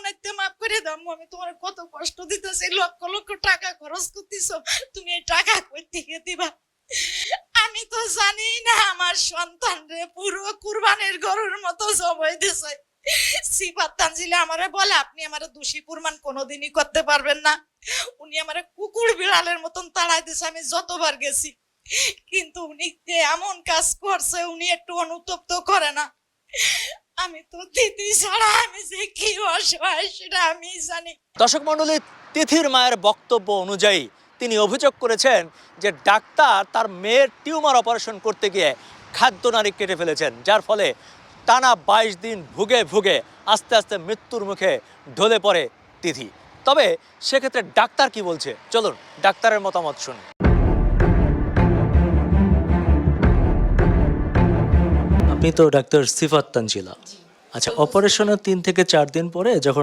অনেকতে মাফ করে দাও আম্মু, আমি তোমার কত কষ্ট দিতেছি, লক্ষ লক্ষ টাকা খরচ করতেছো, তুমি এই টাকা কই থেকে দিবা? আমি তো জানি না আমার সন্তান রে পুরো কুরবানির গরুর মতো জবাই দিছে। সিফাত তানজিলা আমারে বলে আপনি আমারে দোষী প্রমাণ কোনোদিনই করতে পারবেন না, উনি আমারে কুকুর বিড়ালের মতন তাড়াই দিছে আমি যতবার গেছি, কিন্তু উনি যে এমন কাজ করছে উনি একটু অনুতপ্ত করে না। আমি তো দিদি ছাড়া আমি যে কি অসহায় সেটা আমি জানি। দর্শক মণ্ডলী, তিথির মায়ের বক্তব্য অনুযায়ী তিনি অভিযোগ করেছেন যে ডাক্তার তার মেয়ের টিউমার অপারেশন করতে গিয়ে খাদ্য নালী কেটে ফেলেছেন, যার ফলে টানা 22 দিন ভুগে ভুগে আস্তে আস্তে মৃত্যুর মুখে ঢলে পড়ে তিথি। তবে সেক্ষেত্রে ডাক্তার কি বলছে, চলুন ডাক্তারের মতামত শুনি। আপনি তো ডাক্তার সিফাত তানজিলা। আচ্ছা, অপারেশনের 3 থেকে 4 দিন পরে যখন